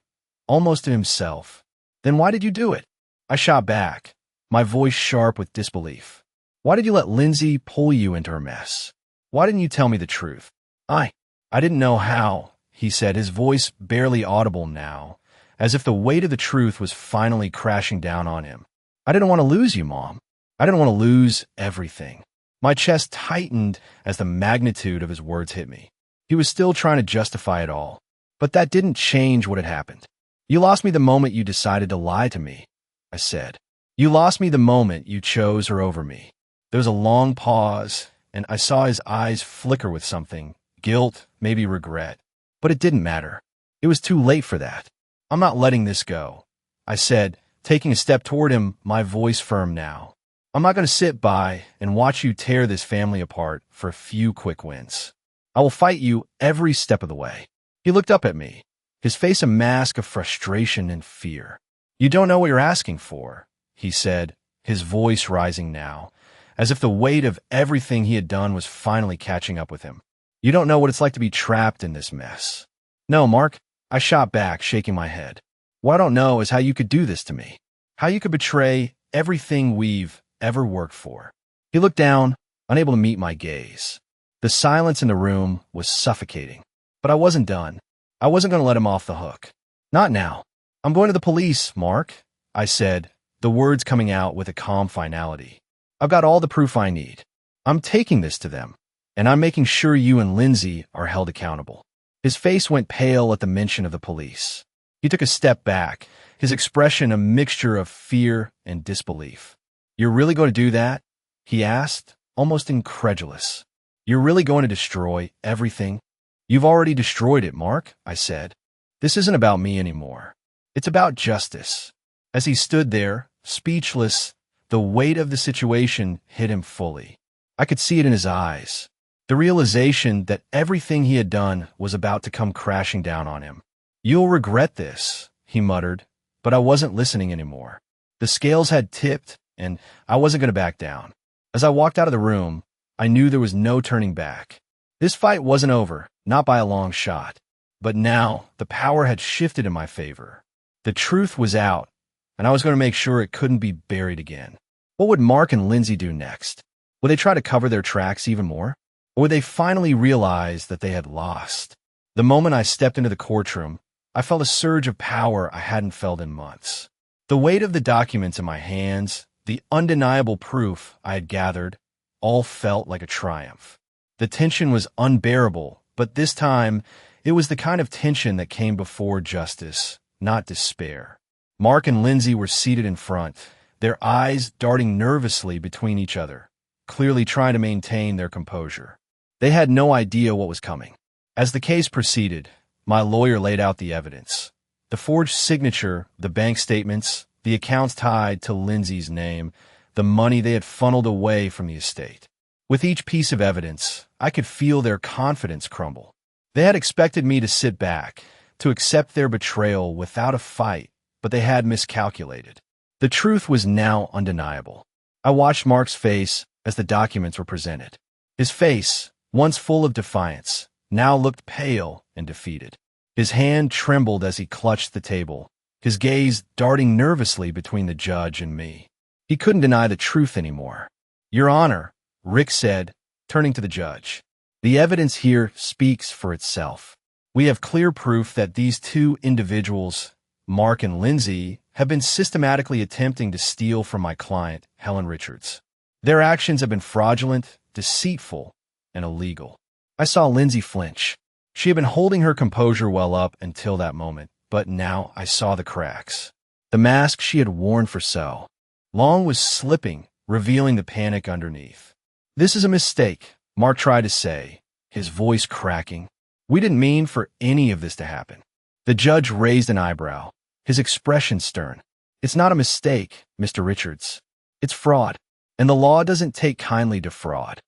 almost to himself. Then why did you do it? I shot back, my voice sharp with disbelief. Why did you let Lindsay pull you into her mess? Why didn't you tell me the truth? I didn't know how, he said, his voice barely audible now, as if the weight of the truth was finally crashing down on him. I didn't want to lose you, Mom. I didn't want to lose everything. My chest tightened as the magnitude of his words hit me. He was still trying to justify it all, but that didn't change what had happened. You lost me the moment you decided to lie to me, I said. You lost me the moment you chose her over me. There was a long pause, and I saw his eyes flicker with something, guilt, maybe regret. But it didn't matter. It was too late for that. I'm not letting this go, I said, taking a step toward him, my voice firm now. I'm not going to sit by and watch you tear this family apart for a few quick wins. I will fight you every step of the way. He looked up at me, his face a mask of frustration and fear. You don't know what you're asking for, he said, his voice rising now, as if the weight of everything he had done was finally catching up with him. You don't know what it's like to be trapped in this mess. No, Mark, I shot back, shaking my head. What I don't know is how you could do this to me. How you could betray everything we've ever worked for. He looked down, unable to meet my gaze. The silence in the room was suffocating. But I wasn't done. I wasn't going to let him off the hook. Not now. I'm going to the police, Mark, I said, the words coming out with a calm finality. I've got all the proof I need. I'm taking this to them, and I'm making sure you and Lindsay are held accountable. His face went pale at the mention of the police. He took a step back, his expression a mixture of fear and disbelief. You're really going to do that? He asked, almost incredulous. You're really going to destroy everything? You've already destroyed it, Mark, I said. This isn't about me anymore. It's about justice. As he stood there, speechless, the weight of the situation hit him fully. I could see it in his eyes. The realization that everything he had done was about to come crashing down on him. You'll regret this, he muttered, but I wasn't listening anymore. The scales had tipped, and I wasn't going to back down. As I walked out of the room, I knew there was no turning back. This fight wasn't over, not by a long shot. But now, the power had shifted in my favor. The truth was out, and I was going to make sure it couldn't be buried again. What would Mark and Lindsay do next? Would they try to cover their tracks even more? Or would they finally realize that they had lost? The moment I stepped into the courtroom, I felt a surge of power I hadn't felt in months. The weight of the documents in my hands, the undeniable proof I had gathered, all felt like a triumph. The tension was unbearable, but this time, it was the kind of tension that came before justice, not despair. Mark and Lindsay were seated in front, their eyes darting nervously between each other, clearly trying to maintain their composure. They had no idea what was coming. As the case proceeded, my lawyer laid out the evidence. The forged signature, the bank statements, the accounts tied to Lindsay's name, the money they had funneled away from the estate. With each piece of evidence, I could feel their confidence crumble. They had expected me to sit back, to accept their betrayal without a fight, but they had miscalculated. The The truth was now undeniable. I watched Mark's face as the documents were presented. His face, once full of defiance, now looked pale and defeated. His hand trembled as he clutched the table, his gaze darting nervously between the judge and me. He couldn't deny the truth anymore. "Your Honor," Rick said, turning to the judge, "the evidence here speaks for itself. We have clear proof that these two individuals, Mark and Lindsay, have been systematically attempting to steal from my client, Helen Richards. Their actions have been fraudulent, deceitful, and illegal." I saw Lindsay flinch. She had been holding her composure well up until that moment, but now I saw the cracks. The mask she had worn for so long was slipping, revealing the panic underneath. "This is a mistake," Mark tried to say, his voice cracking. "We didn't mean for any of this to happen." The judge raised an eyebrow, his expression stern. "It's not a mistake, Mr. Richards. It's fraud, and the law doesn't take kindly to fraud."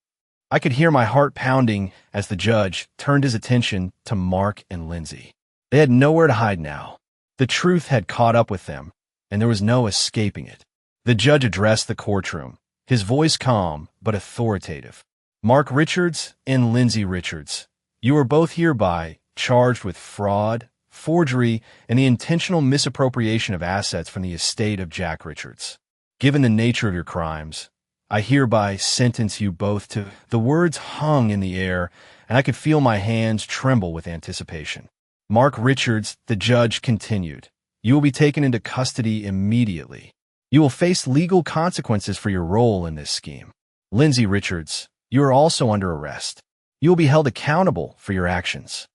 I could hear my heart pounding as the judge turned his attention to Mark and Lindsay. They had nowhere to hide now. The truth had caught up with them, and there was no escaping it. The judge addressed the courtroom, his voice calm but authoritative. "Mark Richards and Lindsay Richards, you are both hereby charged with fraud, forgery, and the intentional misappropriation of assets from the estate of Jack Richards. Given the nature of your crimes, I hereby sentence you both to—" The words hung in the air, and I could feel my hands tremble with anticipation. "Mark Richards," the judge continued, "you will be taken into custody immediately. You will face legal consequences for your role in this scheme. Lindsay Richards, you are also under arrest. You will be held accountable for your actions."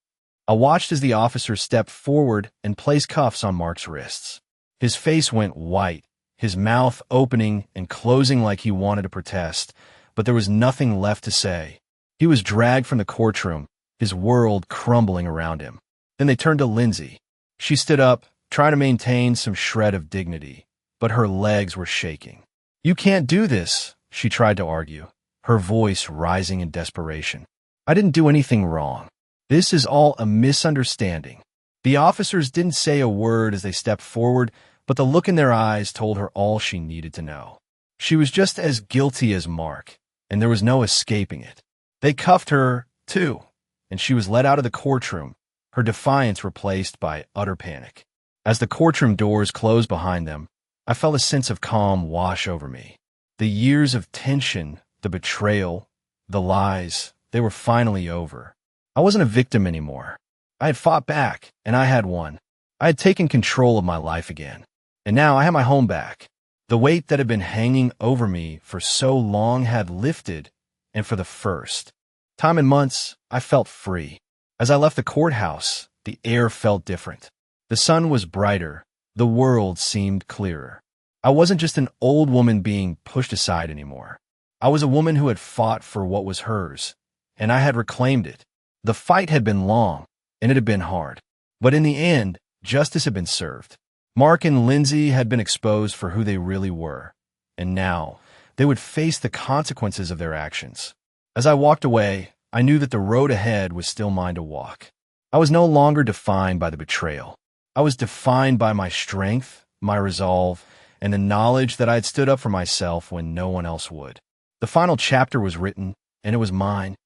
I watched as the officer stepped forward and placed cuffs on Mark's wrists. His face went white, his mouth opening and closing like he wanted to protest, but there was nothing left to say. He was dragged from the courtroom, his world crumbling around him. Then they turned to Lindsay. She stood up, trying to maintain some shred of dignity, but her legs were shaking. "You can't do this," she tried to argue, her voice rising in desperation. "I didn't do anything wrong. This is all a misunderstanding." The officers didn't say a word as they stepped forward, but the look in their eyes told her all she needed to know. She was just as guilty as Mark, and there was no escaping it. They cuffed her, too, and she was led out of the courtroom, her defiance replaced by utter panic. As the courtroom doors closed behind them, I felt a sense of calm wash over me. The years of tension, the betrayal, the lies, they were finally over. I wasn't a victim anymore. I had fought back, and I had won. I had taken control of my life again. And now I had my home back. The weight that had been hanging over me for so long had lifted, and for the first time in months, I felt free. As I left the courthouse, the air felt different. The sun was brighter. The world seemed clearer. I wasn't just an old woman being pushed aside anymore. I was a woman who had fought for what was hers, and I had reclaimed it. The fight had been long, and it had been hard. But in the end, justice had been served. Mark and Lindsay had been exposed for who they really were, and now they would face the consequences of their actions. As I walked away, I knew that the road ahead was still mine to walk. I was no longer defined by the betrayal. I was defined by my strength, my resolve, and the knowledge that I had stood up for myself when no one else would. The final chapter was written, and it was mine.